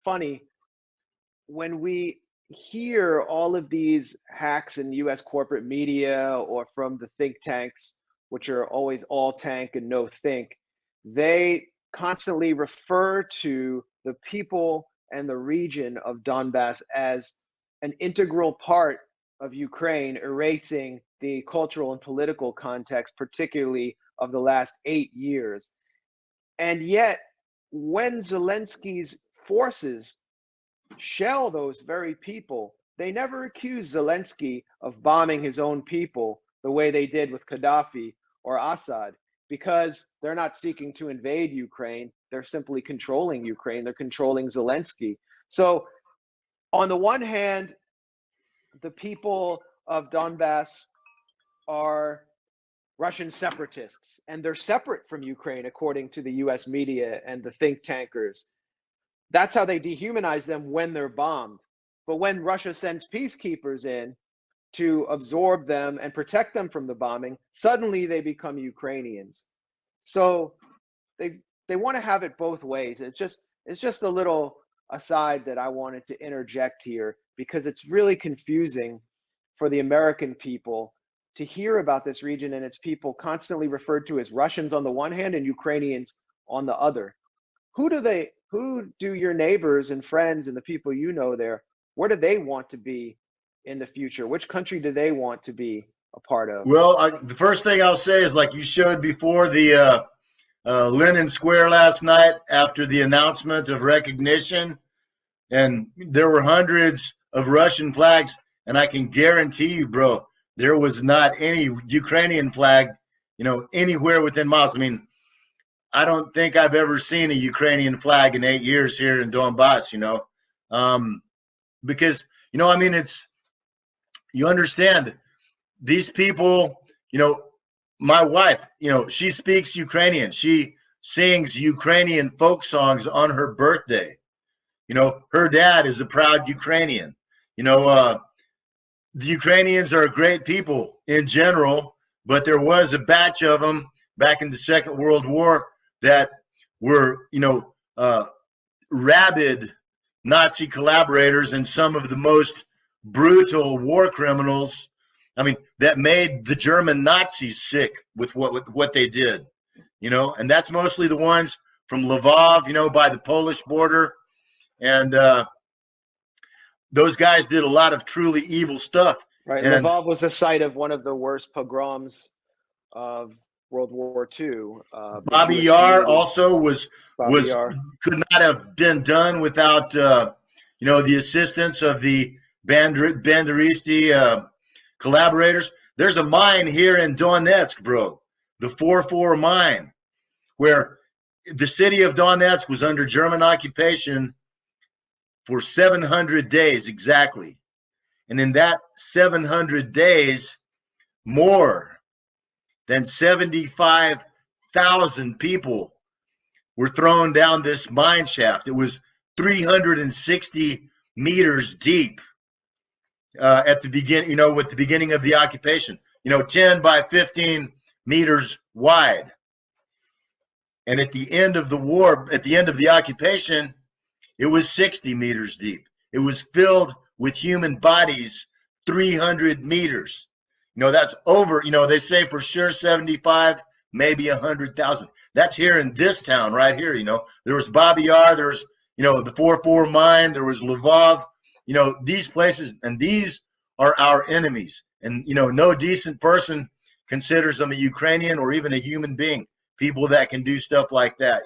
funny when we hear all of these hacks in US corporate media or from the think tanks, which are always all tank and no think, they constantly refer to the people and the region of Donbas as an integral part of Ukraine, erasing the cultural and political context, particularly of the last 8 years. And yet, when Zelensky's forces shell those very people, they never accuse Zelensky of bombing his own people the way they did with Gaddafi or Assad, because they're not seeking to invade Ukraine. They're simply controlling Ukraine. They're controlling Zelensky. So, on the one hand, the people of Donbass are Russian separatists, and they're separate from Ukraine, according to the US media and the think tankers. That's how they dehumanize them when they're bombed. But when Russia sends peacekeepers in to absorb them and protect them from the bombing, suddenly they become Ukrainians. So they want to have it both ways. It's just a little aside that I wanted to interject here, because it's really confusing for the American people to hear about this region and its people constantly referred to as Russians on the one hand and Ukrainians on the other. Who do your neighbors and friends and the people you know there, where do they want to be in the future? Which country do they want to be a part of? Well, the first thing I'll say is, like you showed before, the Lenin Square last night after the announcement of recognition, and there were hundreds of Russian flags, and I can guarantee you, bro, there was not any Ukrainian flag, anywhere within miles. I mean, I don't think I've ever seen a Ukrainian flag in 8 years here in Donbas, because, you understand, these people, my wife, she speaks Ukrainian. She sings Ukrainian folk songs on her birthday. Her dad is a proud Ukrainian. The Ukrainians are great people in general, but there was a batch of them back in the Second World War that were, rabid Nazi collaborators and some of the most brutal war criminals. I mean, that made the German Nazis sick with what they did, and that's mostly the ones from Lvov, by the Polish border. And those guys did a lot of truly evil stuff. Right. And Lvov was the site of one of the worst pogroms of World War II. Bobby Yar also could not have been done without the assistance of the Banderisti collaborators. There's a mine here in Donetsk, bro, the 4-4 mine, where the city of Donetsk was under German occupation for 700 days exactly. And in that 700 days, more than 75,000 people were thrown down this mine shaft. It was 360 meters deep at the beginning, with the beginning of the occupation, 10 by 15 meters wide. And at the end of the war, at the end of the occupation, it was 60 meters deep. It was filled with human bodies, 300 meters. That's over, they say for sure 75, maybe 100,000. That's here in this town right here, There was Bobby Yar, there was, the 4-4 mine, there was Lvov, these places, and these are our enemies. And, no decent person considers them a Ukrainian or even a human being, people that can do stuff like that,